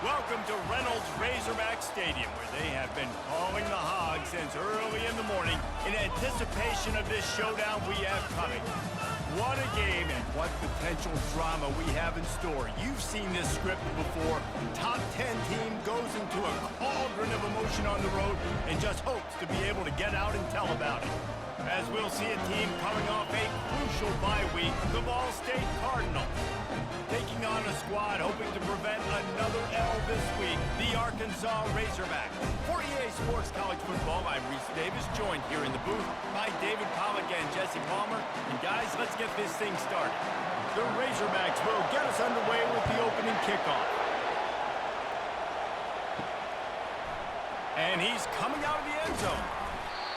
Welcome to Reynolds Razorback Stadium, where they have been calling the Hogs since early in the morning in anticipation of this showdown we have coming. What a game and what potential drama we have in store. You've seen this script before. Top 10 team goes into a cauldron of emotion on the road and just hopes to be able to get out and tell about it. As we'll see a team coming off a crucial bye week, the Ball State Cardinals. Taking on a squad hoping to prevent another L this week, the Arkansas Razorbacks. For EA Sports College Football, I'm Reese Davis, joined here in the booth by David Pollack and Jesse Palmer. And guys, let's get this thing started. The Razorbacks will get us underway with the opening kickoff. And he's coming out of the end zone.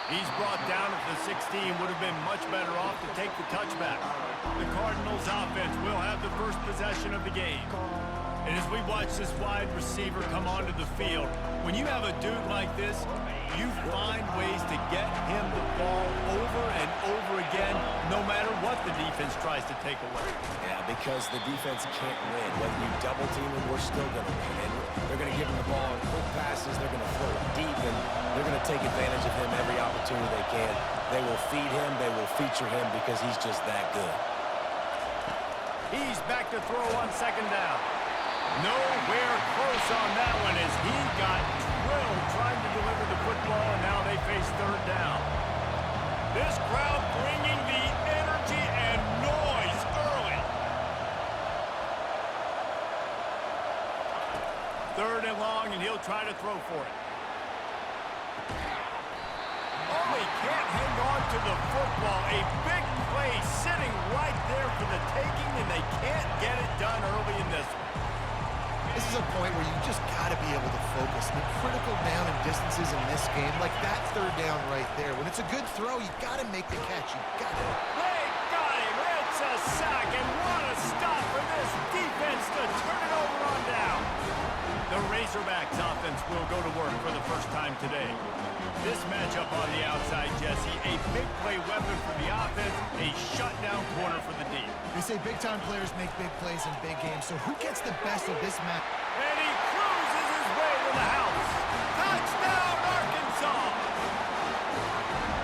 He's brought down at the 16, would have been much better off to take the touchback. The Cardinals offense will have the first possession of the game. And as we watch this wide receiver come onto the field, when you have a dude like this, you find ways to get him the ball over and over again, no matter what the defense tries to take away. Yeah, because the defense can't win. Whether you double team him, we're still going to win. And they're going to give him the ball in quick passes. They're going to throw it deep, and they're going to take advantage of him every opportunity they can. They will feed him. They will feature him because he's just that good. He's back to throw on second down. Nowhere close on that one as he got drilled trying to deliver the football, and now they face third down. This crowd bringing the energy and noise early. Third and long, and he'll try to throw for it. Oh, he can't hang on to the football. A big play sitting right there for the taking, and they can't get it done early in this one. This is a point where you just got to be able to focus. The critical down and distances in this game, like that third down right there. When it's a good throw, you got to make the catch. You got to. They got him. It's a sack, and what a stop for this defense to turn it over on down. The Razorbacks offense will go to work for the first time today. This matchup on the outside, Jesse, a big play weapon for the offense, a shutdown corner for the D. They say big-time players make big plays in big games, so who gets the best of this match? And he cruises his way to the house. Touchdown, Arkansas!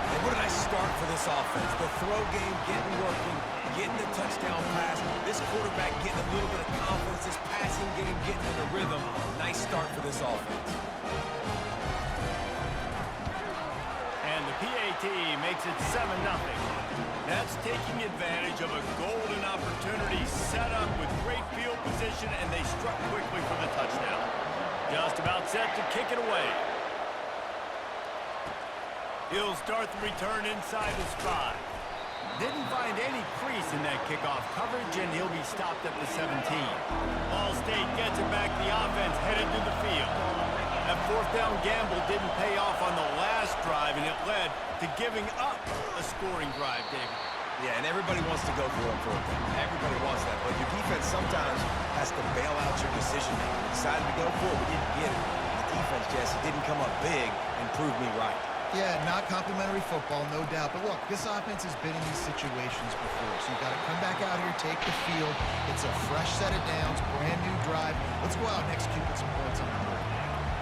And what a nice start for this offense. The throw game getting working, getting the touchdown pass. This quarterback getting a little bit of confidence. This passing game getting in the rhythm. Nice start for this offense. And the PAT makes it 7-0. That's taking advantage of a golden opportunity set up with great field position, and they struck quickly for the touchdown. Just about set to kick it away. He'll start the return inside his 5. Didn't find any crease in that kickoff coverage, and he'll be stopped at the 17. Ball State gets it back. The offense headed to the field. That fourth down gamble didn't pay off on the last drive, and it led to giving up a scoring drive, David. Yeah, and everybody wants to go for it for them. Everybody wants that, but your defense sometimes has to bail out your decision-making. Decided to go for it, we didn't get it. The defense, Jesse, didn't come up big and prove me right. Yeah, not complimentary football, no doubt. But look, this offense has been in these situations before, so you got to come back out here, take the field. It's a fresh set of downs, brand new drive. Let's go out and execute with some points on the board.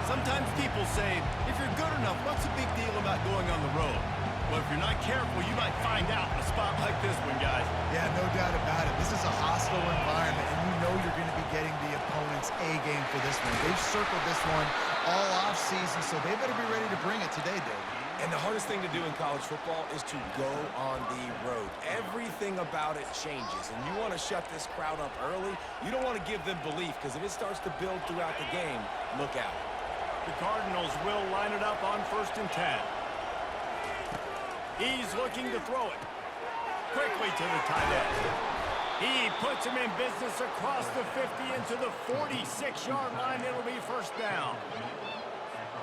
Sometimes people say, if you're good enough, what's the big deal about going on the road? Well, if you're not careful, you might find out in a spot like this one, guys. Yeah, no doubt about it. This is a hostile environment, and you know you're going to be getting the opponent's A-game for this one. They've circled this one all off-season, so they better be ready to bring it today, Dave. And the hardest thing to do in college football is to go on the road. Everything about it changes, and you want to shut this crowd up early. You don't want to give them belief, because if it starts to build throughout the game, look out. The Cardinals will line it up on 1st and 10. He's looking to throw it. Quickly to the tight end. He puts him in business across the 50 into the 46-yard line. It'll be first down.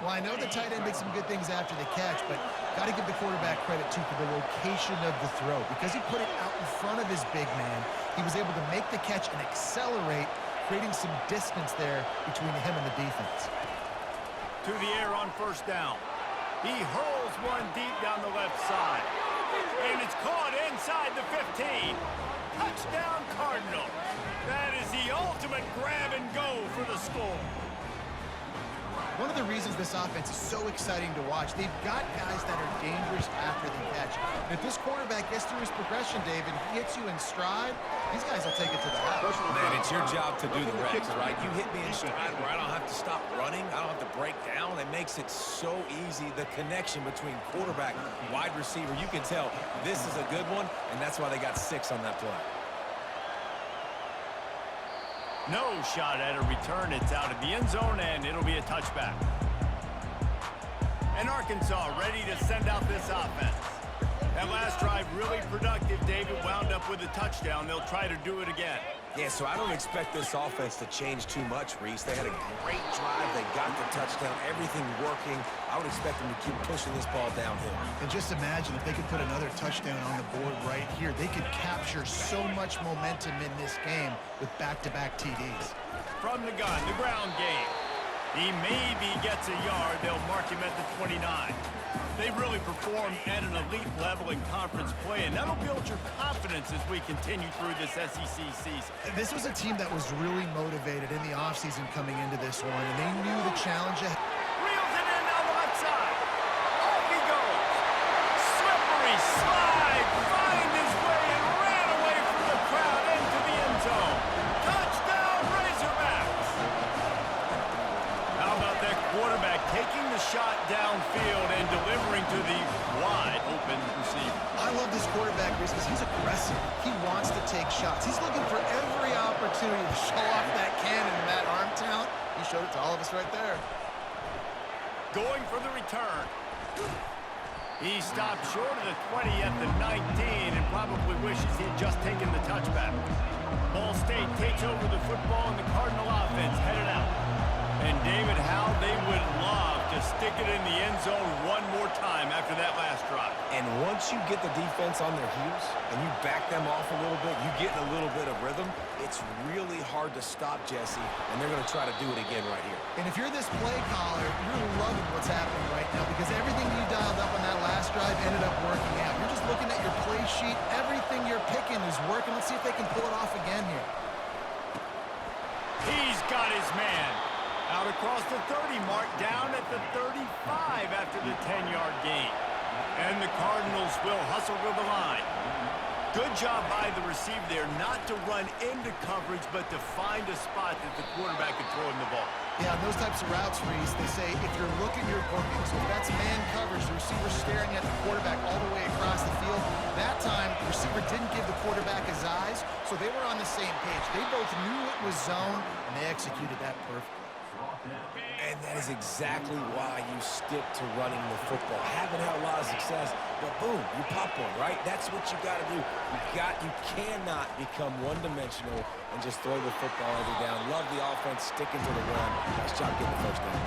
Well, I know the tight end did some good things after the catch, but got to give the quarterback credit, too, for the location of the throw. Because he put it out in front of his big man, he was able to make the catch and accelerate, creating some distance there between him and the defense. To the air on first down. He hurls one deep down the left side. And it's caught inside the 15. Touchdown, Cardinals. That is the ultimate grab and go for the score. One of the reasons this offense is so exciting to watch, they've got guys that are dangerous after the catch. And if this quarterback gets through his progression, David, he hits you in stride, these guys will take it to the house. Man, it's your job to do the reps, right? You hit me in stride where I don't have to stop running. I don't have to break down. It makes it so easy. The connection between quarterback, wide receiver, you can tell this is a good one, and that's why they got 6 on that play. No shot at a return. It's out of the end zone, and it'll be a touchback. And Arkansas ready to send out this offense. That last drive really productive. David wound up with a touchdown. They'll try to do it again. Yeah, so I don't expect this offense to change too much, Reese. They had a great drive. They got the touchdown. Everything working. I would expect them to keep pushing this ball downhill. And just imagine if they could put another touchdown on the board right here. They could capture so much momentum in this game with back-to-back TDs. From the gun, the ground game. He maybe gets a yard. They'll mark him at the 29. They really performed at an elite level in conference play, and that'll build your confidence as we continue through this SEC season. This was a team that was really motivated in the offseason coming into this one, and they knew the challenge ahead. Reels it in down the left side. Off he goes. Slippery slide. Find his way and ran away from the crowd into the end zone. Touchdown, Razorbacks. How about that quarterback taking the shot downfield and delivering to the wide open receiver? I love this quarterback because he's aggressive. He wants to take shots. He's looking for every opportunity to show off that cannon and that arm talent. He showed it to all of us right there. Going for the return. He stopped short of the 20 at the 19 and probably wishes he had just taken the touchback. Ball State takes over the football and the Cardinal offense headed out. And David, how they would love to stick it in the end zone one more time after that last drive. And once you get the defense on their heels and you back them off a little bit, you get a little bit of rhythm, it's really hard to stop, Jesse, and they're going to try to do it again right here. And if you're this play caller, you're loving what's happening right now because everything you dialed up on that last drive ended up working out. You're just looking at your play sheet. Everything you're picking is working. Let's see if they can pull it off again here. He's got his man. Out across the 30 mark, down at the 35 after the 10-yard gain. And the Cardinals will hustle to the line. Good job by the receiver there, not to run into coverage, but to find a spot that the quarterback could throw him the ball. Yeah, on those types of routes, Reese, they say if you're looking, you're booking. So if that's man coverage, the receiver staring at the quarterback all the way across the field, that time the receiver didn't give the quarterback his eyes, so they were on the same page. They both knew it was zone, and they executed that perfectly. And that is exactly why you stick to running the football. Haven't had a lot of success, but boom, you pop one, right? That's what you got to do. You cannot become one-dimensional and just throw the football every down. Love the offense, sticking to the run. Nice job getting the first down.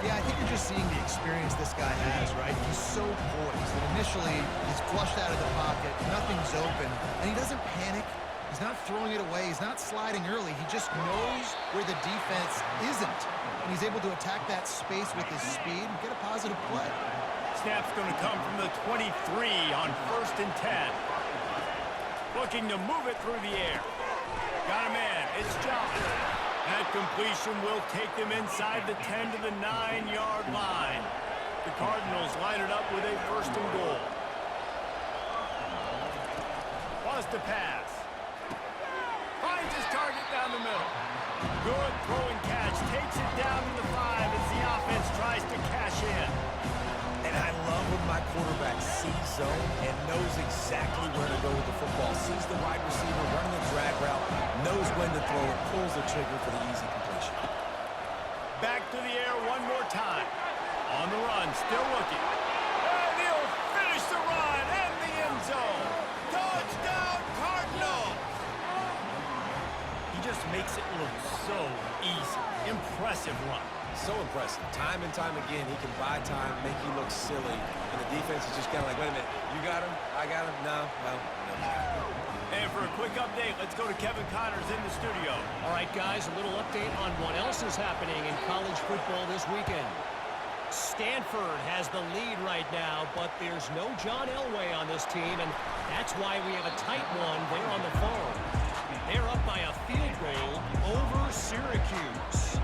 Yeah, I think you're just seeing the experience this guy has, right? He's so poised. And initially, he's flushed out of the pocket, nothing's open, and he doesn't panic. He's not throwing it away. He's not sliding early. He just knows where the defense isn't. And he's able to attack that space with his speed and get a positive play. Snap's going to come from the 23 on 1st and 10. Looking to move it through the air. Got a man. It's John. That completion will take them inside the 10 to the 9-yard line. The Cardinals line it up with a 1st and goal. Wants to pass. Finds his target down the middle. Good throw and catch. Takes it down to the 5 as the offense tries to cash in. And I love when my quarterback sees zone and knows exactly where to go with the football. Sees the wide receiver running the drag route, knows when to throw it, pulls the trigger for the easy completion. Back to the air one more time. On the run, still looking. And he'll finish the run and the end zone. Touchdown, Cardinals! He just makes it look so easy. Impressive run. So impressive. Time and time again, he can buy time, make you look silly, and the defense is just kind of like, wait a minute, you got him? I got him? No, well, no. And for a quick update, let's go to Kevin Connors in the studio. All right, guys, a little update on what else is happening in college football this weekend. Stanford has the lead right now, but there's no John Elway on this team, and that's why we have a tight one there on the phone. They're up by a field goal over Syracuse.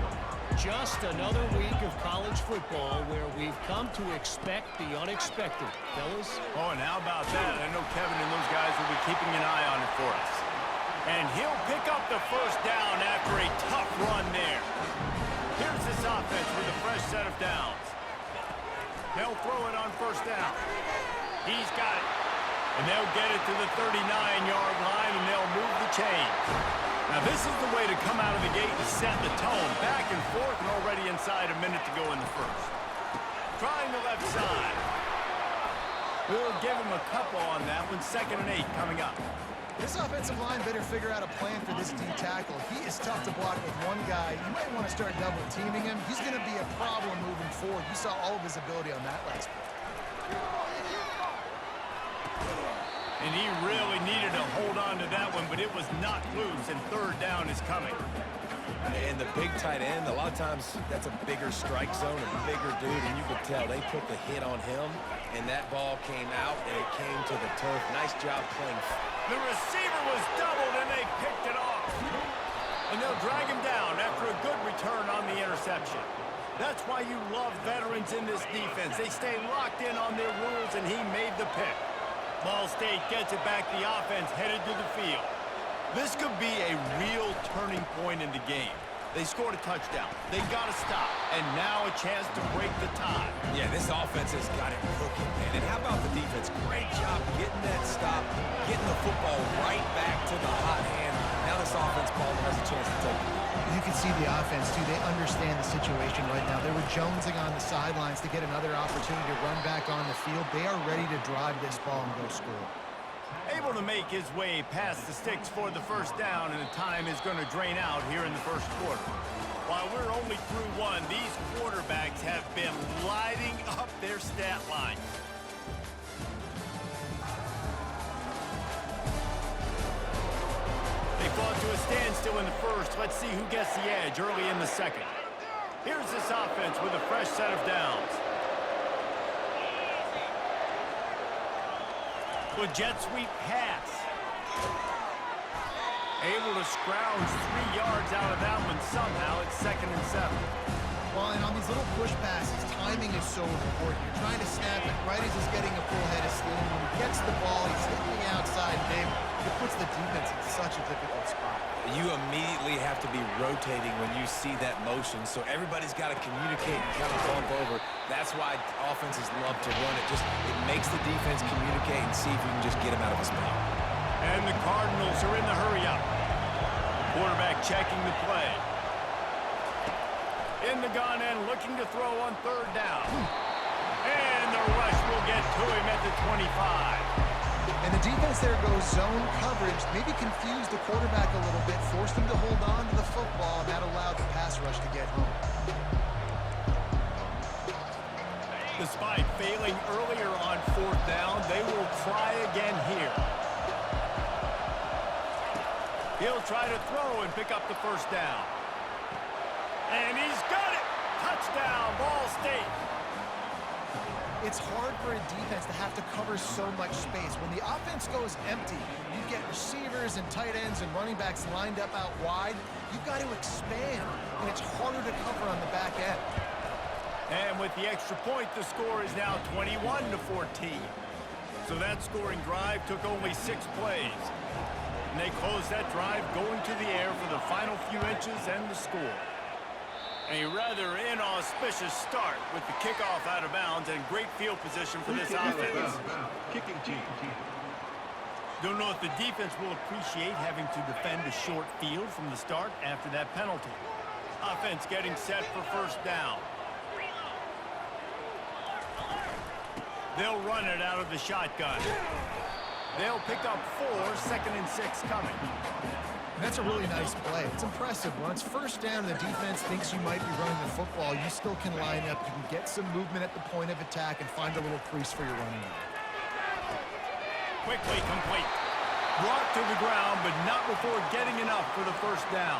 just another week of college football where we've come to expect the unexpected. Fellas? Oh, and how about that? I know Kevin and those guys will be keeping an eye on it for us. And he'll pick up the first down after a tough run there. Here's this offense with a fresh set of downs. They'll throw it on first down. He's got it. And they'll get it to the 39-yard line, and they'll move the chains. Now, this is the way to come out of the gate and set the tone. Back and forth, and already inside a minute to go in the first. Trying the left side. We'll give him a couple on that one. 2nd and 8 coming up. This offensive line better figure out a plan for this D tackle. He is tough to block with one guy. You might want to start double teaming him. He's going to be a problem moving forward. You saw all of his ability on that last play. And he really needed to hold on to that one, but it was not loose, and 3rd down is coming. And the big tight end, a lot of times that's a bigger strike zone, a bigger dude, and you could tell they put the hit on him, and that ball came out, and it came to the turf. Nice job playing. The receiver was doubled, and they picked it off. And they'll drag him down after a good return on the interception. That's why you love veterans in this defense. They stay locked in on their rules, and he made the pick. Ball State gets it back. The offense headed to the field. This could be a real turning point in the game. They scored a touchdown. They got to stop. And now a chance to break the tie. Yeah, this offense has got it cooking, man. And how about the defense? Great job getting that stop, getting the football right back to the hot hand. Now this offense, Paul, has a chance to take it. You can see the offense, too. They understand the situation right now. They were jonesing on the sidelines to get another opportunity to run back on the field. They are ready to drive this ball and go score. Able to make his way past the sticks for the first down, and the time is going to drain out here in the first quarter. While we're only through one, these quarterbacks have been lighting up their stat line. They fought to a standstill in the first. Let's see who gets the edge early in the second. Here's this offense with a fresh set of downs. With jet sweep pass. Able to scrounge 3 yards out of that one somehow. It's 2nd and 7. Well, and on these little push passes, timing is so important. You're trying to snap it right as he's getting a full head of steam. When he gets the ball, he's hitting the outside big. It puts the defense in such a difficult spot. You immediately have to be rotating when you see that motion, so everybody's got to communicate and kind of bump over. That's why offenses love to run it. It makes the defense communicate and see if you can just get him out of a spot. And the Cardinals are in the hurry-up. Quarterback checking the play. In the gun and looking to throw on 3rd down. And the rush will get to him at the 25. And the defense there goes zone coverage, maybe confused the quarterback a little bit, forced him to hold on to the football, and that allowed the pass rush to get home. Despite failing earlier on 4th down, they will try again here. He'll try to throw and pick up the first down. And he's got it! Touchdown, Ball State! It's hard for a defense to have to cover so much space. When the offense goes empty, you get receivers and tight ends and running backs lined up out wide. You've got to expand, and it's harder to cover on the back end. And with the extra point, the score is now 21-14. So that scoring drive took only 6 plays. And they closed that drive going to the air for the final few inches and the score. A rather inauspicious start with the kickoff out of bounds and great field position for this offense. Kicking team. Don't know if the defense will appreciate having to defend a short field from the start after that penalty. Offense getting set for first down. They'll run it out of the shotgun. They'll pick up 4, 2nd and 6 coming. And that's a really nice play. It's impressive. When it's first down and the defense thinks you might be running the football, you still can line up. You can get some movement at the point of attack and find a little crease for your running back. Quickly complete. Brought to the ground, but not before getting enough for the first down.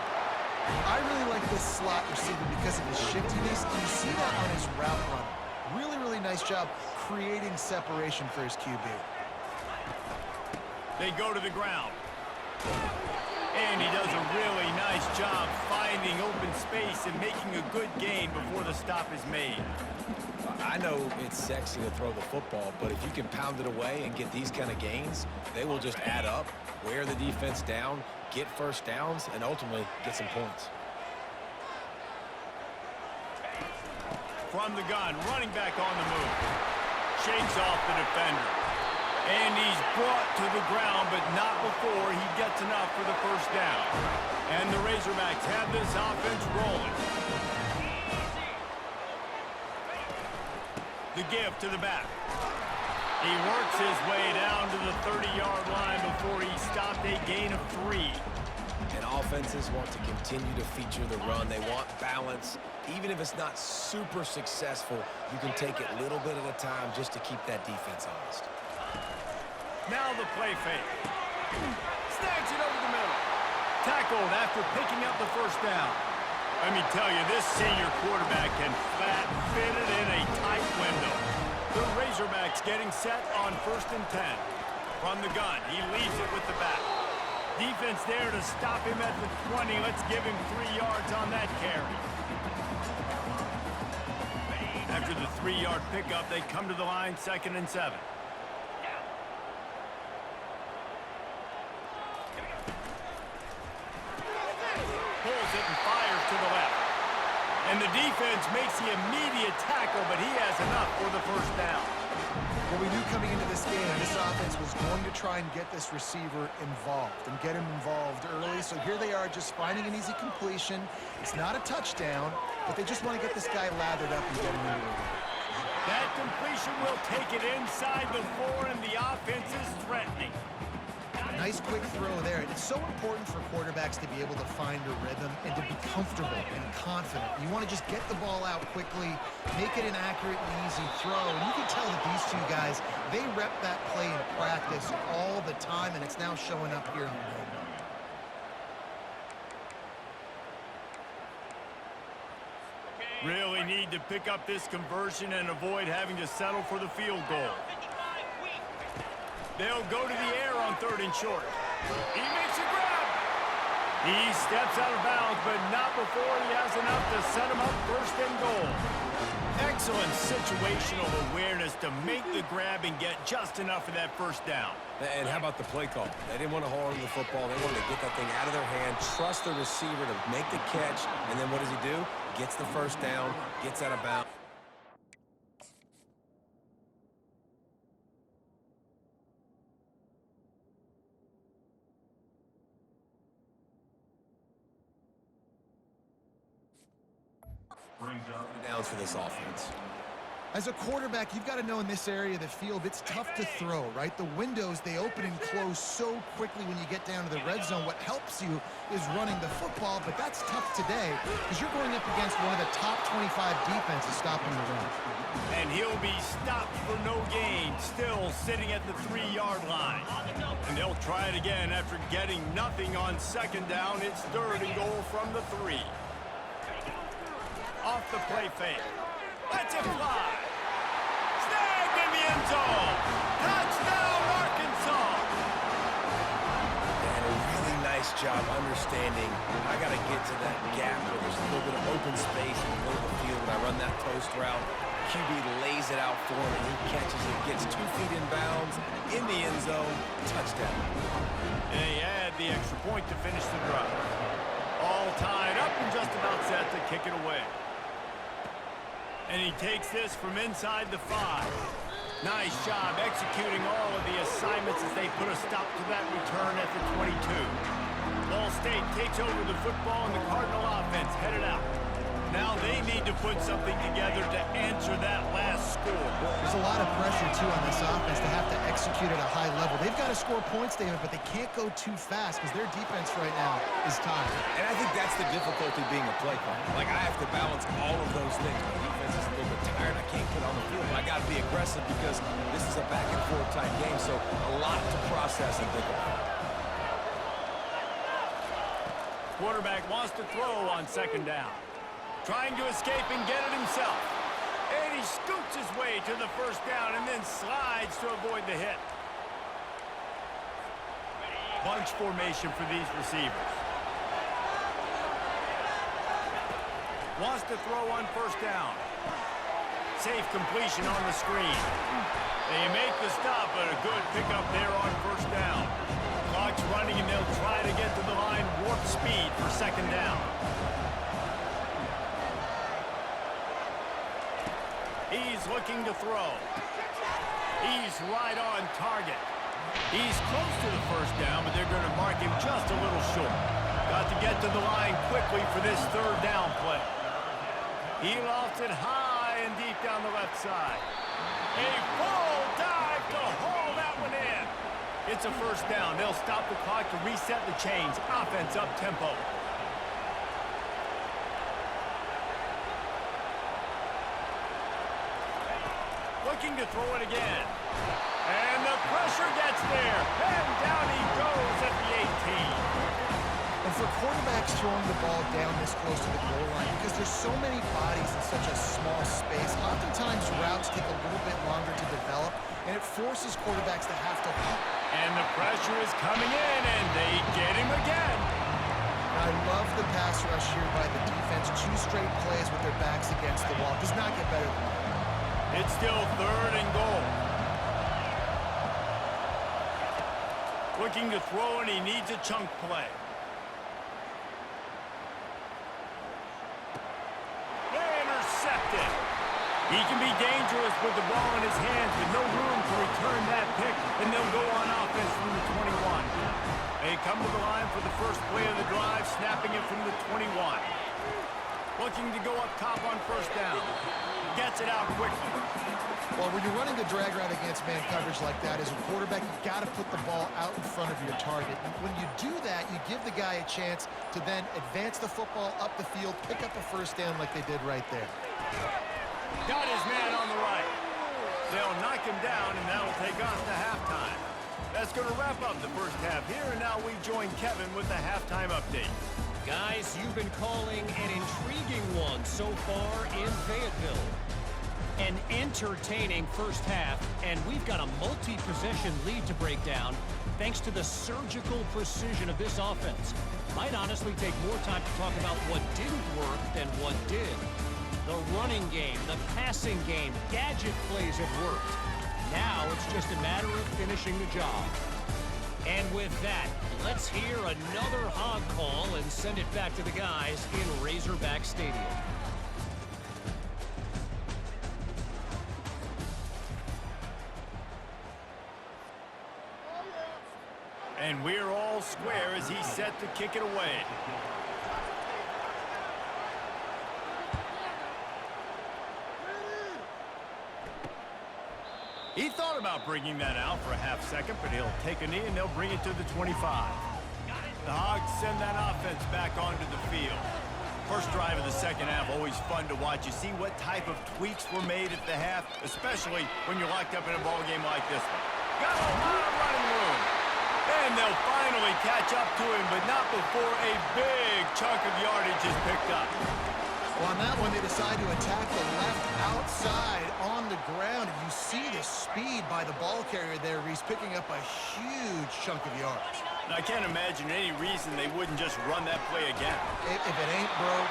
I really like this slot receiver because of his shiftiness, and you see that on his route run. Really, really nice job creating separation for his QB. They go to the ground. And he does a really nice job finding open space and making a good gain before the stop is made. I know it's sexy to throw the football, but if you can pound it away and get these kind of gains, they will just add up, wear the defense down, get first downs, and ultimately get some points. From the gun, running back on the move. Shakes off the defender. And he's brought to the ground, but not before he gets enough for the first down. And the Razorbacks have this offense rolling. The give to the back. He works his way down to the 30-yard line before he stopped a gain of 3. And offenses want to continue to feature the run. They want balance. Even if it's not super successful, you can take it little bit at a time just to keep that defense honest. Now the play fake. Snags it over the middle. Tackled after picking up the first down. Let me tell you, this senior quarterback can flat fit it in a tight window. The Razorbacks getting set on 1st and 10. From the gun, he leaves it with the back. Defense there to stop him at the 20. Let's give him 3 yards on that carry. After the 3-yard pickup, they come to the line, 2nd and 7. Pulls it and fires to the left. And the defense makes the immediate tackle, but he has enough for the first down. Well, we knew coming into this game, this offense was going to try and get this receiver involved and get him involved early. So here they are just finding an easy completion. It's not a touchdown, but they just want to get this guy lathered up and get him into the game. That completion will take it inside the 4, and the offense is threatening. Nice quick throw there. It's so important for quarterbacks to be able to find a rhythm and to be comfortable and confident. You want to just get the ball out quickly, make it an accurate and easy throw. And you can tell that these two guys, they rep that play in practice all the time, and it's now showing up here in the game. Really need to pick up this conversion and avoid having to settle for the field goal. They'll go to the air on 3rd and short. He makes a grab. He steps out of bounds, but not before he has enough to set him up 1st and goal. Excellent situational awareness to make the grab and get just enough of that first down. And how about the play call? They didn't want to hold on to the football. They wanted to get that thing out of their hand, trust the receiver to make the catch, and then what does he do? Gets the first down, gets out of bounds. Downs for this offense. As a quarterback, you've got to know in this area of the field, it's tough to throw, right? The windows, they open and close so quickly when you get down to the red zone. What helps you is running the football, but that's tough today because you're going up against one of the top 25 defenses stopping the run. And he'll be stopped for no gain, still sitting at the 3-yard line. And they'll try it again after getting nothing on 2nd down. It's 3rd and goal from the 3. Off the play fake. Let's it fly. Snagged in the end zone. Touchdown, Arkansas. And a really nice job understanding I got to get to that gap where there's a little bit of open space in the middle of the field. When I run that post route, QB lays it out for him, and he catches it, gets 2 feet in bounds, in the end zone, touchdown. And he had the extra point to finish the drive. All tied up and just about set to kick it away. And he takes this from inside the 5. Nice job executing all of the assignments as they put a stop to that return at the 22. Ball State takes over the football and the Cardinal offense headed out. Now they need to put something together to answer that last score. There's a lot of pressure, too, on this offense to have to execute at a high level. They've got to score points, David, but they can't go too fast because their defense right now is tired. And I think that's the difficulty being a play caller. Like, I have to balance all of those things. My defense is a little bit tired. I can't get on the field, but I got to be aggressive because this is a back-and-forth type game, so a lot to process and think about. Quarterback wants to throw on 2nd down. Trying to escape and get it himself. And he scoots his way to the first down and then slides to avoid the hit. Bunch formation for these receivers. Wants to throw on first down. Safe completion on the screen. They make the stop, but a good pickup there on first down. Clock's running, and they'll try to get to the line warp speed for second down. He's looking to throw. He's right on target. He's close to the first down, but they're going to mark him just a little short. Got to get to the line quickly for this third down play. He lofts it high and deep down the left side. A full dive to haul that one in. It's a first down. They'll stop the clock to reset the chains. Offense up tempo. Looking to throw it again. And the pressure gets there. And down he goes at the 18. And for quarterbacks throwing the ball down this close to the goal line, because there's so many bodies in such a small space, oftentimes routes take a little bit longer to develop, and it forces quarterbacks to have to hook. And the pressure is coming in, and they get him again. I love the pass rush here by the defense. 2 straight plays with their backs against the wall. Does not get better than that. It's still third and goal. Looking to throw, and he needs a chunk play. Intercepted. He can be dangerous with the ball in his hands, with no room to return that pick, and they'll go on offense from the 21. They come to the line for the first play of the drive, snapping it from the 21. Looking to go up top on first down. Gets it out quickly. Well, when you're running the drag route against man coverage like that, as a quarterback, you've got to put the ball out in front of your target. And when you do that, you give the guy a chance to then advance the football up the field, pick up a first down like they did right there. Got his man on the right. They'll knock him down, and that'll take us to halftime. That's going to wrap up the first half here, and now we join Kevin with the halftime update. Guys, you've been calling an intriguing one so far in Fayetteville. An entertaining first half, and we've got a multi-possession lead to break down thanks to the surgical precision of this offense. Might honestly take more time to talk about what didn't work than what did. The running game, the passing game, gadget plays have worked. Now it's just a matter of finishing the job. And with that, let's hear another hog call and send it back to the guys in Razorback Stadium. And we're all square as he's set to kick it away. He thought about bringing that out for a half second, but he'll take a knee and they'll bring it to the 25. The Hogs send that offense back onto the field. First drive of the second half, always fun to watch. You see what type of tweaks were made at the half, especially when you're locked up in a ball game like this one. Got a lot of running room. And they'll finally catch up to him, but not before a big chunk of yardage is picked up. Well, on that one, they decide to attack the left outside on the ground. And you see the speed by the ball carrier there. He's picking up a huge chunk of yards. And I can't imagine any reason they wouldn't just run that play again. If it ain't broke,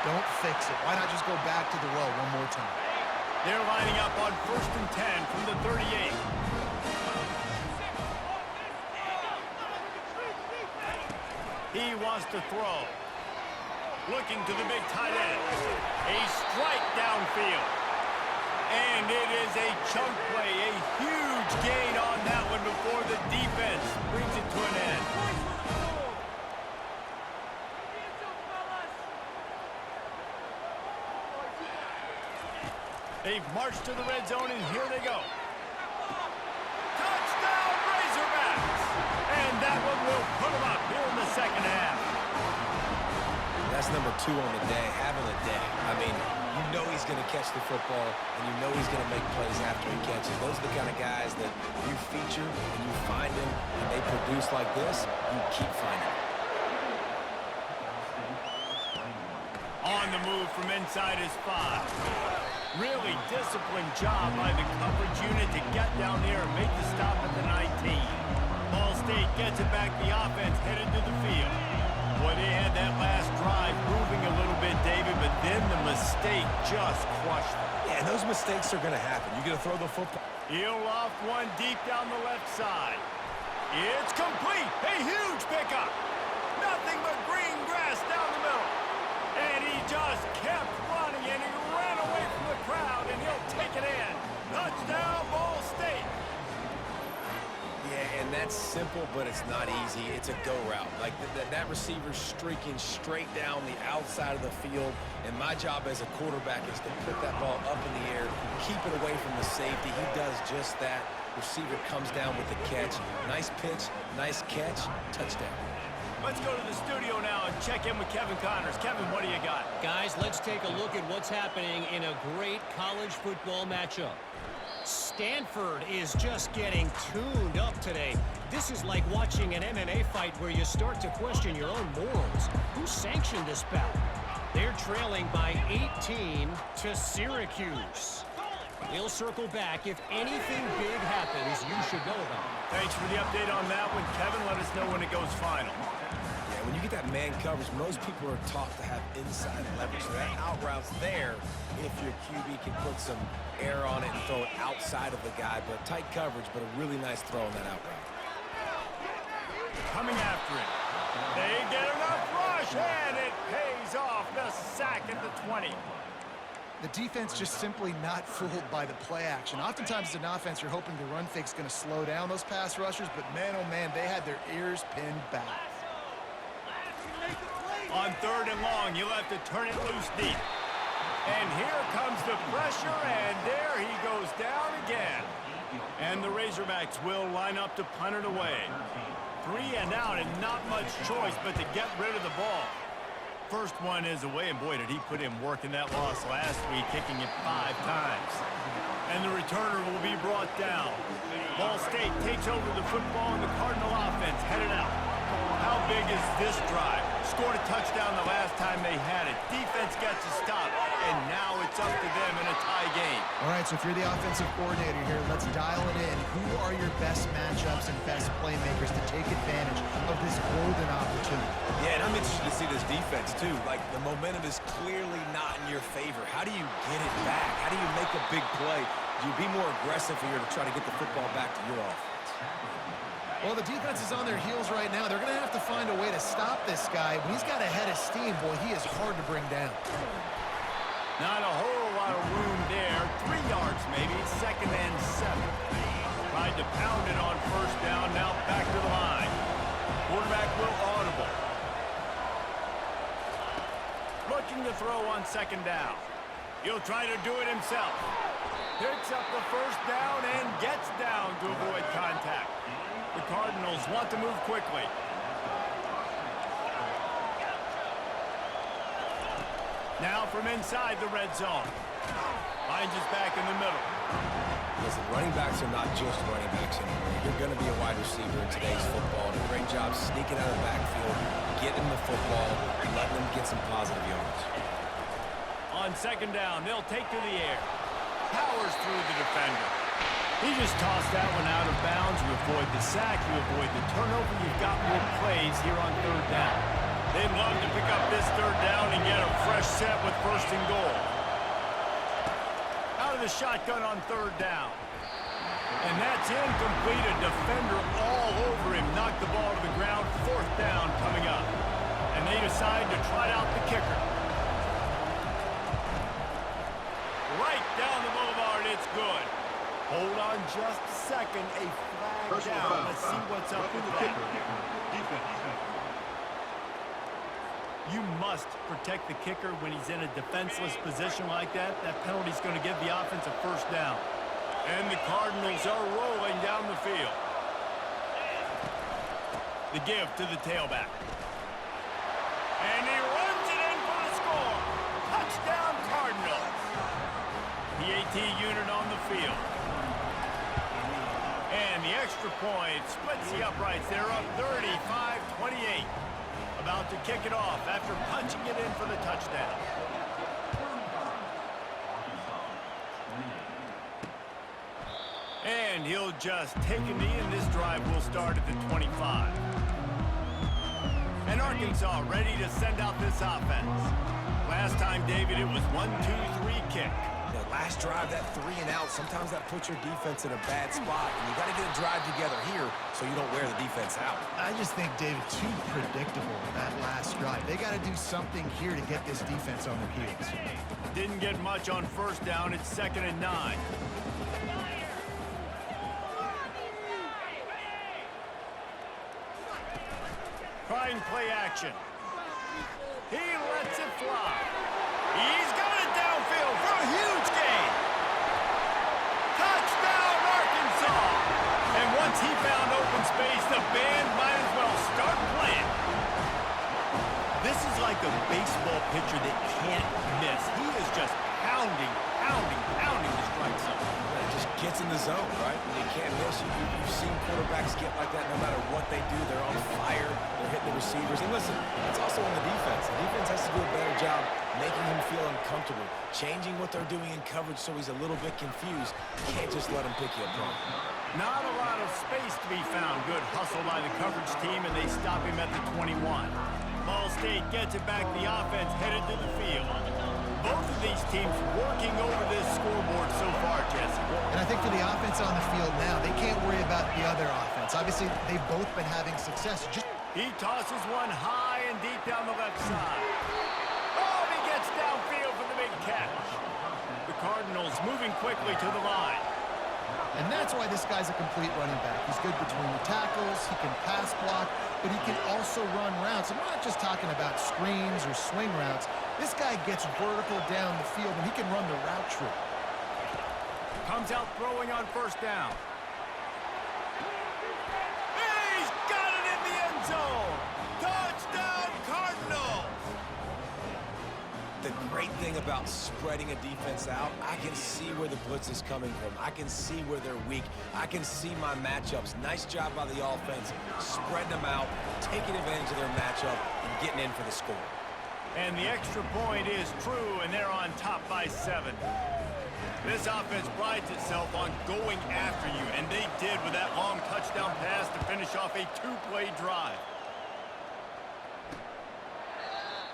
don't fix it. Why not just go back to the well one more time? They're lining up on 1st and 10 from the 38. He wants to throw. Looking to the big tight end. A strike downfield. And it is a chunk play. A huge gain on that one before the defense brings it to an end. They've marched to the red zone, and here they go. Touchdown, Razorbacks! And that one will put them up here in the second half. That's number 2 on the day, having a day. I mean, you know he's going to catch the football, and you know he's going to make plays after he catches. Those are the kind of guys that you feature and you find them, and they produce like this, you keep finding them. On the move from inside his 5. Really disciplined job by the coverage unit to get down there and make the stop at the 19. Ball State gets it back. The offense headed to the field. Boy, they had that last drive moving a little bit, David, but then the mistake just crushed them. Yeah, and those mistakes are going to happen. You're going to throw the football. He'll loft one deep down the left side. It's complete. A huge pickup. Nothing but green grass down the middle. And he just kept running, and he ran away from the crowd, and he'll take it in. Touchdown, Ball State. Yeah, and that's simple, but it's not easy. It's a go route. Like that receiver's streaking straight down the outside of the field, and my job as a quarterback is to put that ball up in the air, keep it away from the safety. He does just that. Receiver comes down with the catch. Nice pitch, nice catch, touchdown. Let's go to the studio now and check in with Kevin Connors. Kevin, what do you got? Guys, let's take a look at what's happening in a great college football matchup. Stanford is just getting tuned up today. This is like watching an MMA fight where you start to question your own morals. Who sanctioned this bout? They're trailing by 18 to Syracuse. We'll circle back. If anything big happens, you should know about it. Thanks for the update on that one, Kevin. Let us know when it goes final. Yeah, when you get that man coverage, most people are taught to have inside leverage. So that out route's there if your QB can put some air on it and throw it outside of the guy. But tight coverage, but a really nice throw on that out route. Coming after it. They get enough rush, and it pays off. The sack at the 20. The defense just simply not fooled by the play action. Oftentimes as an offense, you're hoping the run fake's going to slow down those pass rushers, but man, oh man, they had their ears pinned back. On 3rd and long, you'll have to turn it loose deep. And here comes the pressure, and there he goes down again. And the Razorbacks will line up to punt it away. 3 and out, and not much choice but to get rid of the ball. First one is away, and boy, did he put in work in that loss last week, kicking it 5 times. And the returner will be brought down. Ball State takes over the football, and the Cardinal offense headed out. How big is this drive? Scored a touchdown the last time they had it. Defense gets a stop, and now it's up to them in a tie game. All right, so if you're the offensive coordinator here, let's dial it in. Who are your best matchups and best playmakers to take advantage of this golden opportunity? Yeah, and I'm interested to see this defense, too. Like, the momentum is clearly not in your favor. How do you get it back? How do you make a big play? Do you be more aggressive here to try to get the football back to your offense? Well, the defense is on their heels right now. They're going to have to find a way to stop this guy. When he's got a head of steam, boy, he is hard to bring down. Not a whole lot of room there. 3 yards maybe. 2nd and 7. Tried to pound it on 1st down. Now back to the line. Quarterback will audible. Looking to throw on 2nd down. He'll try to do it himself. Picks up the 1st down and gets down to avoid contact. The Cardinals want to move quickly. Now from inside the red zone. Finds us back in the middle. Listen, running backs are not just running backs anymore. You're going to be a wide receiver in today's football. And a great job sneaking out of the backfield, getting the football, and letting them get some positive yards. On 2nd down, they'll take to the air. Powers through the defender. He just tossed that one out of bounds. You avoid the sack, you avoid the turnover. You've got more plays here on 3rd down. They'd love to pick up this 3rd down and get a fresh set with 1st and goal. Out of the shotgun on 3rd down. And that's incomplete. A defender all over him. Knocked the ball to the ground. 4th down coming up. And they decide to trot out the kicker. Right down the boulevard, it's good. Hold on just a second. A flag down. Let's see what's up with that. You must protect the kicker when he's in a defenseless position like that. That penalty's going to give the offense a 1st down. And the Cardinals are rolling down the field. The give to the tailback. And he runs it in for the score. Touchdown, Cardinals. PAT unit on the field. And the extra point splits the uprights. They're up 35-28. About to kick it off after punching it in for the touchdown. And And he'll just take a knee, and this drive will start at the 25. And Arkansas ready to send out this offense. Last time, David, it was 1-2-3 kick. The last drive, that 3 and out, sometimes that puts your defense in a bad spot, and you got to get a drive together here so you don't wear the defense out. I just think, David, too predictable that last drive. They got to do something here to get this defense on their heels. Didn't get much on first down. It's 2nd and 9. Trying play action. He lets it fly. He's got it downfield for a huge gain. Touchdown, Arkansas! And once he found open space, the band might as well start playing. This is like a baseball pitcher that can't miss. He is just pounding the strike zone. It just gets in the zone, right? When you can't miss, you've seen quarterbacks get like that no matter what they do. They're on fire. They're hitting the receivers. And listen, it's also on the defense. The defense has to do a better job making him feel uncomfortable, changing what they're doing in coverage so he's a little bit confused. You can't just let him pick you apart. Not a lot of space to be found. Good hustle by the coverage team, and they stop him at the 21. Ball State gets it back. The offense headed to the field. Both of these teams working over this scoreboard so far, Jesse. And I think for the offense on the field now, they can't worry about the other offense. Obviously, they've both been having success. He tosses one high and deep down the left side. Oh, he gets downfield for the big catch. The Cardinals moving quickly to the line. And that's why this guy's a complete running back. He's good between the tackles, he can pass block, but he can also run routes. I'm not just talking about screens or swing routes. This guy gets vertical down the field, and he can run the route tree. Comes out throwing on first down. He's got it in the end zone. Touchdown, Cardinals. The great thing about spreading a defense out, I can see where the blitz is coming from. I can see where they're weak. I can see my matchups. Nice job by the offense, spreading them out, taking advantage of their matchup, and getting in for the score. And the extra point is true, and they're on top by 7. This offense prides itself on going after you, and they did with that long touchdown pass to finish off a 2-play drive.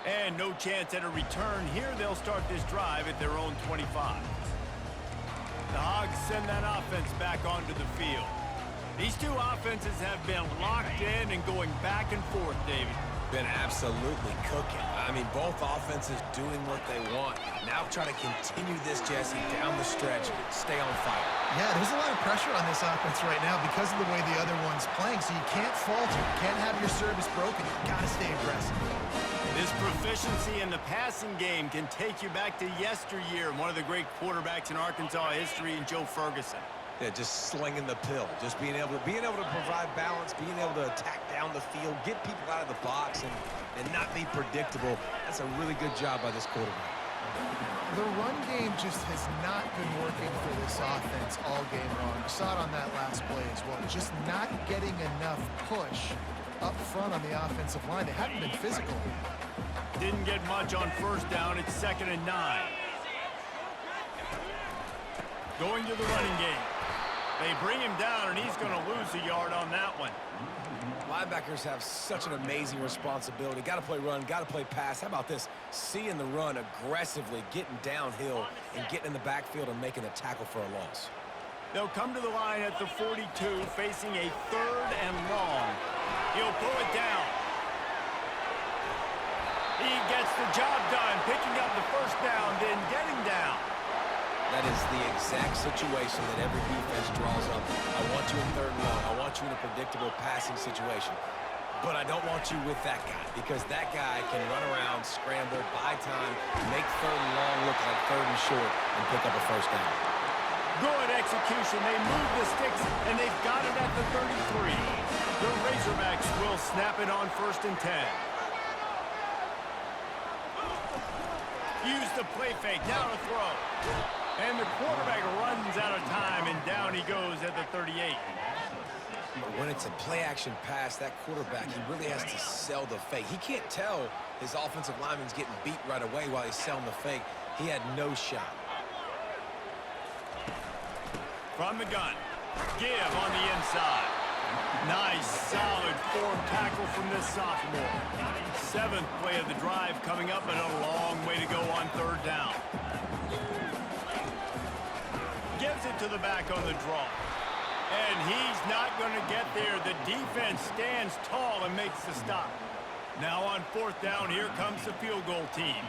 And no chance at a return here. They'll start this drive at their own 25. The Hogs send that offense back onto the field. These two offenses have been locked in and going back and forth, David. Been absolutely cooking. I mean, both offenses doing what they want. Now try to continue this, Jesse, down the stretch. Stay on fire. Yeah, there's a lot of pressure on this offense right now because of the way the other one's playing, so you can't falter. You can't have your service broken. You got to stay aggressive. This proficiency in the passing game can take you back to yesteryear, one of the great quarterbacks in Arkansas history, in Joe Ferguson. Yeah, just slinging the pill, just being able to provide balance, being able to attack down the field, get people out of the box, and not be predictable. That's a really good job by this quarterback. The run game just has not been working for this offense all game long. You saw it on that last play as well. Just not getting enough push up front on the offensive line. They haven't been physical. Didn't get much on first down. It's 2nd and 9. Going to the running game. They bring him down, and he's going to lose a yard on that one. Linebackers have such an amazing responsibility. Got to play run, got to play pass. How about this? Seeing the run aggressively, getting downhill, and getting in the backfield and making a tackle for a loss. They'll come to the line at the 42, facing a 3rd and long. He'll pull it down. He gets the job done, picking up the first down, then getting down. That is the exact situation that every defense draws up. I want you in 3rd and long. I want you in a predictable passing situation. But I don't want you with that guy, because that guy can run around, scramble, buy time, make 3rd and long look like 3rd and short, and pick up a first down. Good execution. They move the sticks, and they've got it at the 33. The Razorbacks will snap it on 1st and 10. Use the play fake. Now to throw. And the quarterback runs out of time, and down he goes at the 38. But when it's a play-action pass, that quarterback, he really has to sell the fake. He can't tell his offensive lineman's getting beat right away while he's selling the fake. He had no shot. From the gun, Give on the inside. Nice, solid form tackle from this sophomore. 7th play of the drive coming up, and a long way to go on 3rd down. Gives it to the back on the draw. And he's not going to get there. The defense stands tall and makes the stop. Now on 4th down, here comes the field goal team.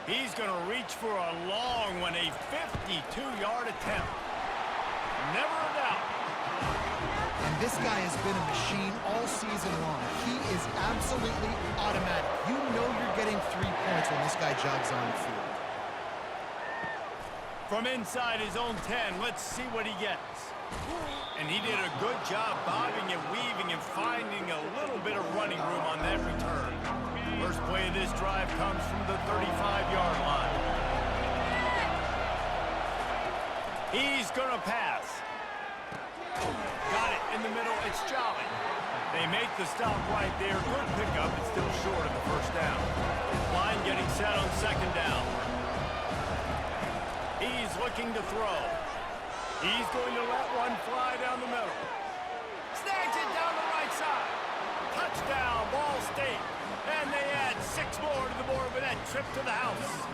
He's going to reach for a long one, a 52-yard attempt. Never a doubt. And this guy has been a machine all season long. He is absolutely automatic. You know you're getting 3 points when this guy jogs on the field. From inside his own 10, let's see what he gets. And he did a good job bobbing and weaving and finding a little bit of running room on that return. First play of this drive comes from the 35-yard line. He's going to pass. Got it in the middle. It's Jolly. They make the stop right there. Good pickup. It's still short of the 1st down. Line getting set on 2nd down. He's looking to throw. He's going to let one fly down the middle. Snags it down the right side. Touchdown, Ball State. And they add 6 more to the board with that trip to the house.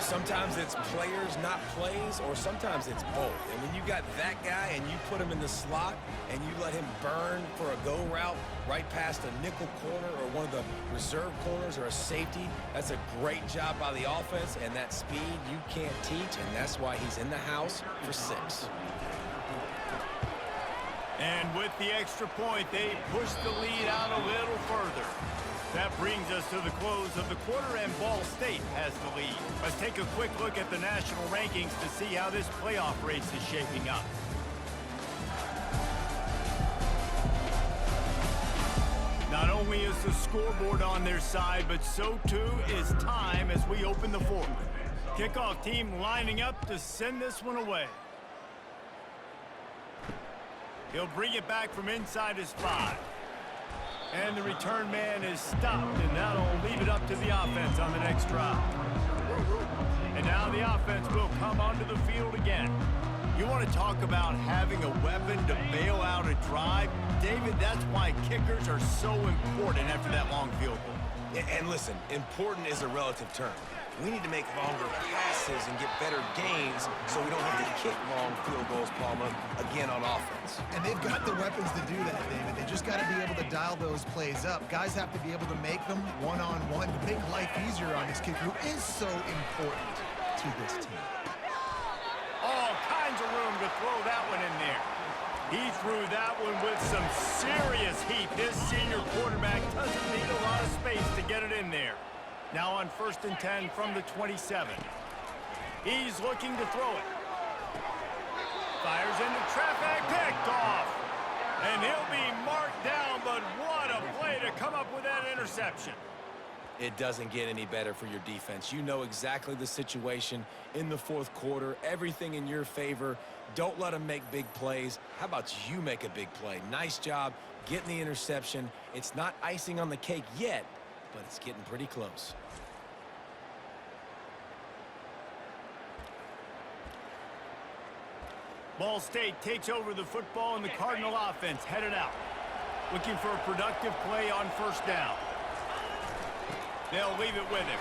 Sometimes it's players, not plays, or sometimes it's both. And when you got that guy and you put him in the slot and you let him burn for a go route right past a nickel corner or one of the reserve corners or a safety, that's a great job by the offense, and that speed you can't teach, and that's why he's in the house for 6. And with the extra point, they push the lead out a little further. That brings us to the close of the quarter, and Ball State has the lead. Let's take a quick look at the national rankings to see how this playoff race is shaping up. Not only is the scoreboard on their side, but so too is time as we open the 4th. Kickoff team lining up to send this one away. He'll bring it back from inside his 5. And the return man is stopped, and that'll leave it up to the offense on the next drive. And now the offense will come onto the field again. You want to talk about having a weapon to bail out a drive? David, that's why kickers are so important after that long field goal. And listen, important is a relative term. We need to make longer passes and get better gains so we don't have to kick long field goals, Palmer, again on offense. And they've got the weapons to do that, David. They just got to be able to dial those plays up. Guys have to be able to make them one-on-one to make life easier on this kicker, who is so important to this team. All kinds of room to throw that one in there. He threw that one with some serious heat. This senior quarterback doesn't need a lot of space to get it in there. Now on 1st and 10 from the 27. He's looking to throw it. Fires into traffic, picked off. And he'll be marked down, but what a play to come up with that interception. It doesn't get any better for your defense. You know exactly the situation in the 4th quarter. Everything in your favor. Don't let them make big plays. How about you make a big play? Nice job getting the interception. It's not icing on the cake yet, but it's getting pretty close. Ball State takes over the football, and the Cardinal offense headed out. Looking for a productive play on 1st down. They'll leave it with him.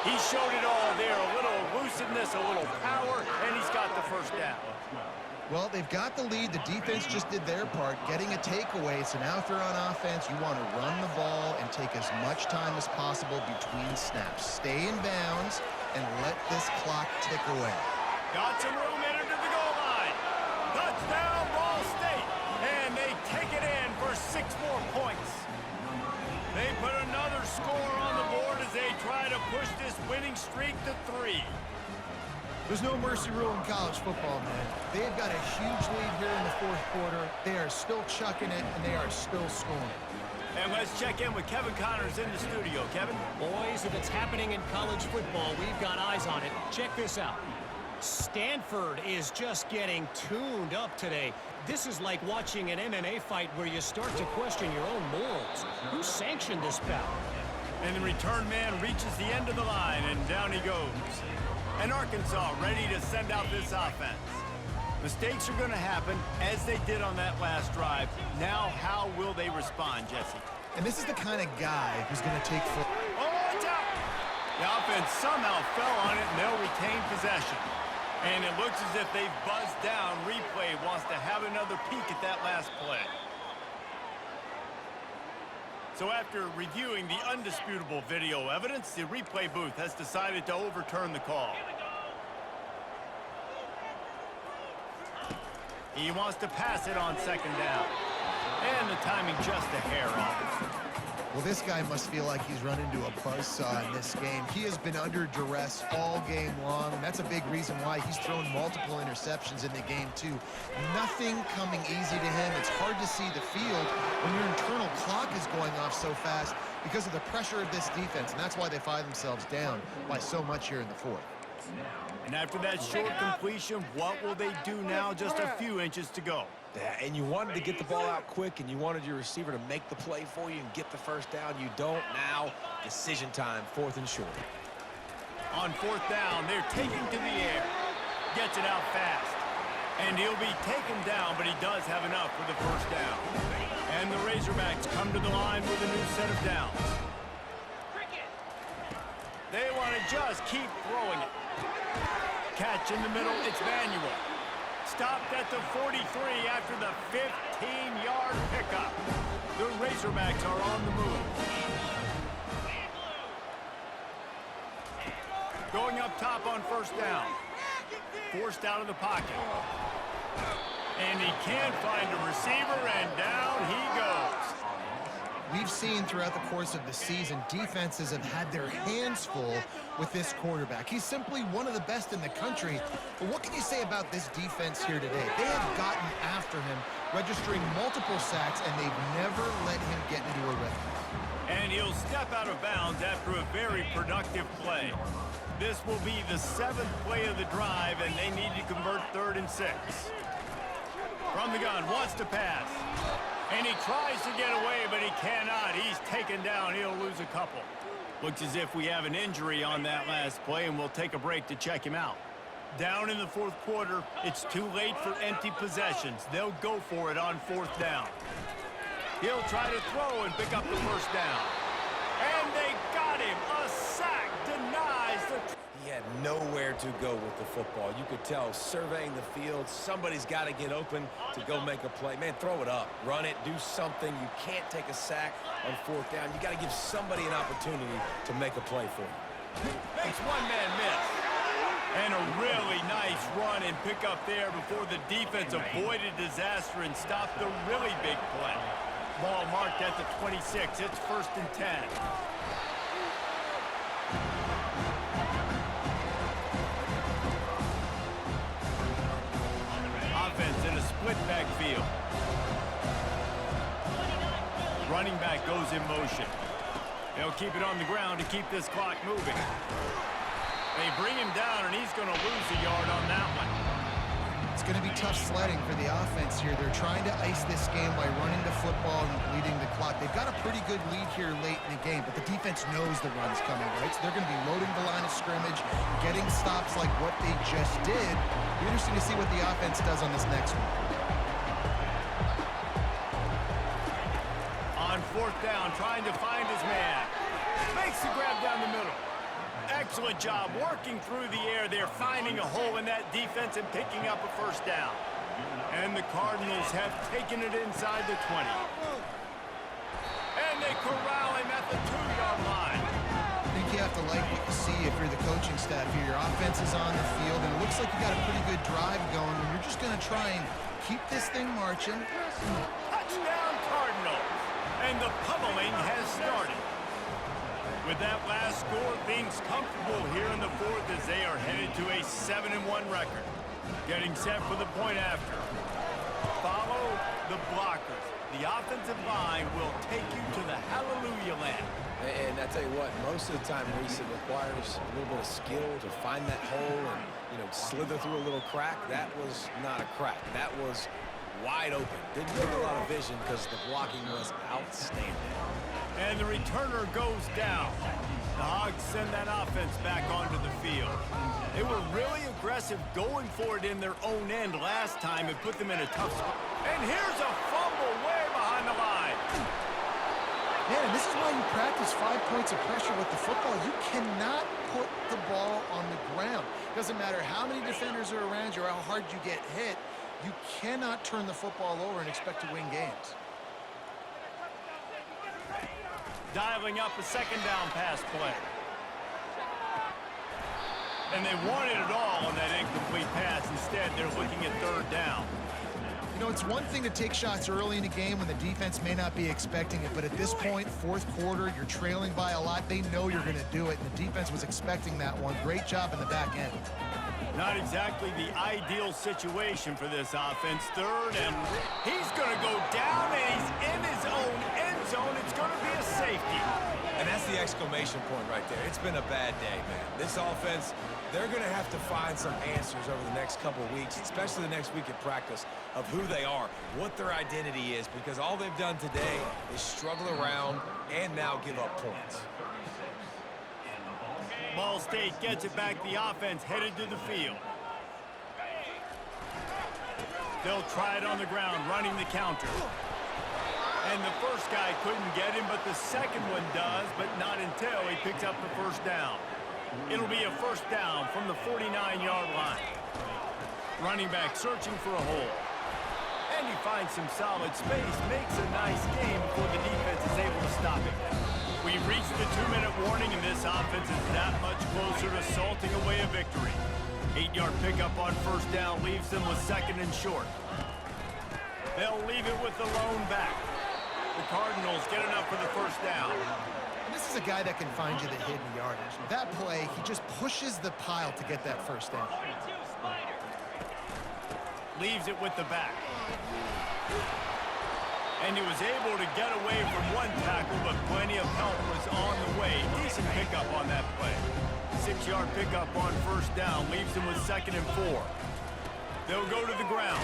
He showed it all there. A little elusiveness, a little power, and he's got the 1st down. Well, they've got the lead. The defense just did their part, getting a takeaway. So now if they're on offense, you want to run the ball and take as much time as possible between snaps. Stay in bounds and let this clock tick away. Got some room in into the goal line. Touchdown, Ball State. And they take it in for 6 more points. They put another score on the board as they try to push this winning streak to 3. There's no mercy rule in college football, man. They've got a huge lead here in the 4th quarter. They are still chucking it, and they are still scoring. And let's check in with Kevin Connors in the studio. Kevin? Boys, if it's happening in college football, we've got eyes on it. Check this out. Stanford is just getting tuned up today. This is like watching an MMA fight where you start to question your own morals. Who sanctioned this bout? And the return man reaches the end of the line, and down he goes. And Arkansas ready to send out this offense. Mistakes are going to happen, as they did on that last drive. Now, how will they respond, Jesse? And this is the kind of guy who's going to take full... Oh, it's out! The offense somehow fell on it, and they'll retain possession. And it looks as if they've buzzed down. Replay wants to have another peek at that last play. So after reviewing the undisputable video evidence, the replay booth has decided to overturn the call. He wants to pass it on second down. And the timing just a hair off. Well, this guy must feel like he's run into a buzzsaw in this game. He has been under duress all game long, and that's a big reason why he's thrown multiple interceptions in the game, too. Nothing coming easy to him. It's hard to see the field when your internal clock is going off so fast because of the pressure of this defense, and that's why they find themselves down by so much here in the fourth. And after that short completion, what will they do now? Just a few inches to go. Yeah, and you wanted to get the ball out quick, and you wanted your receiver to make the play for you and get the first down. You don't now. Decision time, 4th and short. On 4th down, they're taking to the air. Gets it out fast. And he'll be taken down, but he does have enough for the first down. And the Razorbacks come to the line with a new set of downs. They want to just keep throwing it. Catch in the middle, it's Manuel. Stopped at the 43 after the 15-yard pickup. The Razorbacks are on the move. Going up top on 1st down. Forced out of the pocket. And he can't find a receiver, and down he goes. We've seen throughout the course of the season, defenses have had their hands full with this quarterback. He's simply one of the best in the country. But what can you say about this defense here today? They have gotten after him, registering multiple sacks, and they've never let him get into a rhythm. And he'll step out of bounds after a very productive play. This will be the 7th play of the drive, and they need to convert 3rd and 6. From the gun, wants to pass. And he tries to get away, but he cannot. He's taken down. He'll lose a couple. Looks as if we have an injury on that last play, and we'll take a break to check him out. Down in the 4th quarter, it's too late for empty possessions. They'll go for it on 4th down. He'll try to throw and pick up the first down. And they got him. A sack denies the... He had nowhere to go with the football. You could tell, surveying the field, somebody's got to get open to go make a play. Man, throw it up, run it, do something. You can't take a sack on 4th down. You got to give somebody an opportunity to make a play for you. Makes one-man miss. And a really nice run and pick up there before the defense avoided disaster and stopped the really big play. Ball marked at the 26. It's 1st and 10. Offense in a split backfield. Running back goes in motion. They'll keep it on the ground to keep this clock moving. They bring him down, and he's going to lose a yard on that one. It's going to be tough sledding for the offense here. They're trying to ice this game by running the football and bleeding the clock. They've got a pretty good lead here late in the game, but the defense knows the run's coming, right? So they're going to be loading the line of scrimmage, getting stops like what they just did. It'll be interesting to see what the offense does on this next one. On 4th down, trying to find his man. Makes the grab down the middle. Excellent job working through the air there, finding a hole in that defense and picking up a first down. And the Cardinals have taken it inside the 20. And they corral him at the 2-yard line. I think you have to like what you see if you're the coaching staff here. Your offense is on the field, and it looks like you got a pretty good drive going, and you're just going to try and keep this thing marching. Touchdown, Cardinals. And the pummeling has started. With that last score, things comfortable here in the 4th as they are headed to a 7-1 record. Getting set for the point after. Follow the blockers. The offensive line will take you to the hallelujah land. And I tell you what, most of the time, Reese, it requires a little bit of skill to find that hole and, slither through a little crack. That was not a crack. That was wide open. Didn't take a lot of vision because the blocking was outstanding. And the returner goes down. The Hogs send that offense back onto the field. They were really aggressive going for it in their own end last time and put them in a tough spot. And here's a fumble way behind the line. Man, and this is why you practice 5 points of pressure with the football. You cannot put the ball on the ground. Doesn't matter how many defenders are around you or how hard you get hit. You cannot turn the football over and expect to win games. Dialing up a second down pass play. And they wanted it all on that incomplete pass. Instead, they're looking at third down. You know, it's one thing to take shots early in a game when the defense may not be expecting it, but at this point, fourth quarter, you're trailing by a lot. They know you're going to do it, and the defense was expecting that one. Great job in the back end. Not exactly the ideal situation for this offense. Third, and he's going to go down, and he's in his own end zone. It's going to be a safety. And that's the exclamation point right there. It's been a bad day, man. This offense, they're going to have to find some answers over the next couple of weeks, especially the next week at practice, of who they are, what their identity is, because all they've done today is struggle around and now give up points. Ball State gets it back. The offense headed to the field. They'll try it on the ground, running the counter. And the first guy couldn't get him, but the second one does, but not until he picks up the first down. It'll be a first down from the 49-yard line. Running back searching for a hole. And he finds some solid space, makes a nice game before the defense is able to stop him. We've reached the 2-minute warning, and this offense is that much closer to salting away a victory. 8-yard pickup on first down leaves them with second and short. They'll leave it with the lone back. The Cardinals get enough for the first down. And this is a guy that can find you the hidden yardage. That play, he just pushes the pile to get that first down. Leaves it with the back. And he was able to get away from one tackle, but plenty of help was on the way. Decent pickup on that play. 6-yard pickup on first down leaves them with second and 4. They'll go to the ground.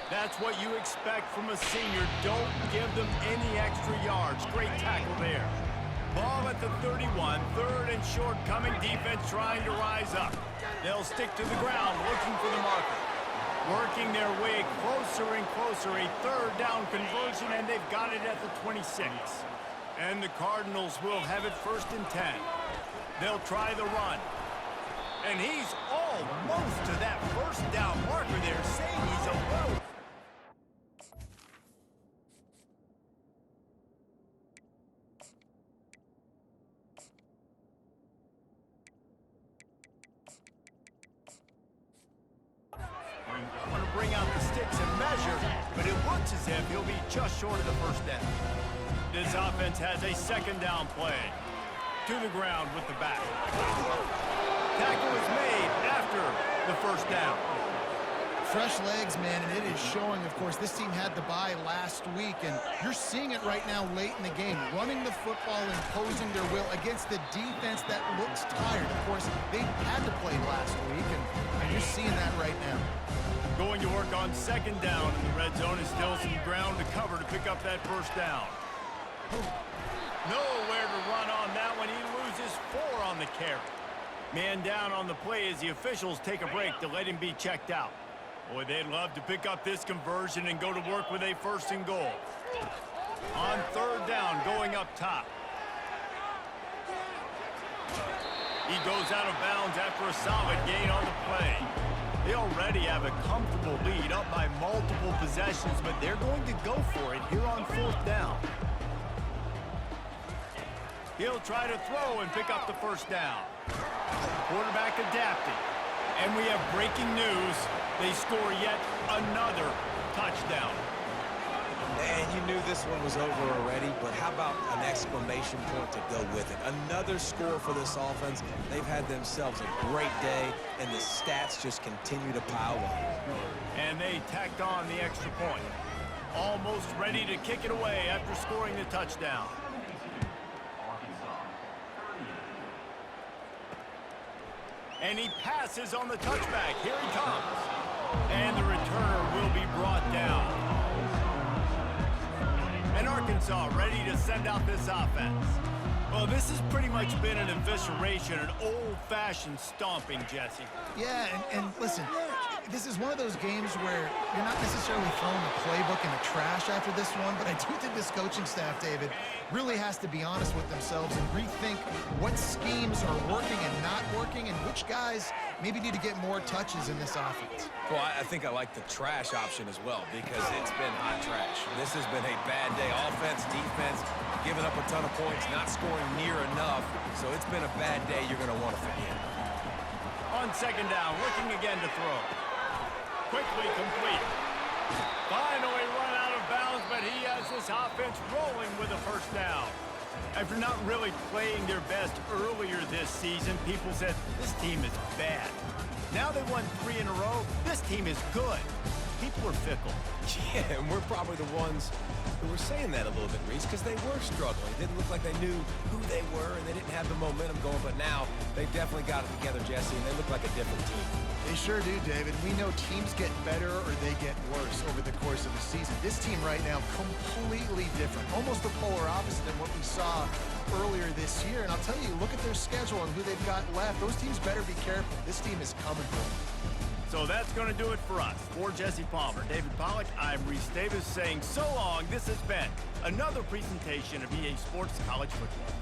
That's what you expect from a senior. Don't give them any extra yards. Great tackle there. Ball at the 31. Third and short coming. Defense trying to rise up. They'll stick to the ground looking for the marker. Working their way closer and closer. A third down conversion, and they've got it at the 26. And the Cardinals will have it first and 10. They'll try the run. And he's almost to that first down marker there, saying he's a little... bring out the sticks and measure, but it looks as if he'll be just short of the first down. This offense has a second down play. To the ground with the back. Tackle is made after the first down. Fresh legs, man, and it is showing, of course, this team had the bye last week, and you're seeing it right now late in the game. Running the football, imposing their will against the defense that looks tired. Of course, they had to play last week, and you're seeing that right now. Going to work on second down, and the red zone is still some ground to cover to pick up that first down. Nowhere to run on that one. He loses 4 on the carry. Man down on the play as the officials take a break to let him be checked out. Boy, they'd love to pick up this conversion and go to work with a first and goal. On third down, going up top. He goes out of bounds after a solid gain on the play. They already have a comfortable lead, up by multiple possessions, but they're going to go for it here on fourth down. He'll try to throw and pick up the first down. Quarterback adapting. And we have breaking news. They score yet another touchdown. And you knew this one was over already, but how about an exclamation point to go with it? Another score for this offense. They've had themselves a great day, and the stats just continue to pile up. And they tacked on the extra point. Almost ready to kick it away after scoring the touchdown. And he passes on the touchback. Here he comes. And the returner will be brought down. And Arkansas ready to send out this offense. Well, this has pretty much been an evisceration, an old-fashioned stomping, Jesse. Yeah, and listen, this is one of those games where you're not necessarily throwing the playbook in the trash after this one, but I do think this coaching staff, David, really has to be honest with themselves and rethink what schemes are working and not working and which guys maybe need to get more touches in this offense. Well, I think I like the trash option as well because it's been hot trash. This has been a bad day. Offense, defense, giving up a ton of points, not scoring near enough. So it's been a bad day you're going to want to forget. On second down, looking again to throw. Quickly complete. Finally run out of bounds, but he has this offense rolling with a first down. After not really playing their best earlier this season, people said this team is bad. Now they won 3 in a row. This team is good. People are fickle. Yeah, and we're probably the ones who were saying that a little bit, Reese, because they were struggling. It didn't look like they knew who they were, and they didn't have the momentum going. But now they've definitely got it together, Jesse, and they look like a different team. They sure do, David. We know teams get better or they get worse over the course of the season. This team right now, completely different. Almost the polar opposite than what we saw earlier this year. And I'll tell you, look at their schedule and who they've got left. Those teams better be careful. This team is coming for them. So that's going to do it for us. For Jesse Palmer, David Pollack, I'm Reese Davis saying so long. This has been another presentation of EA Sports College Football.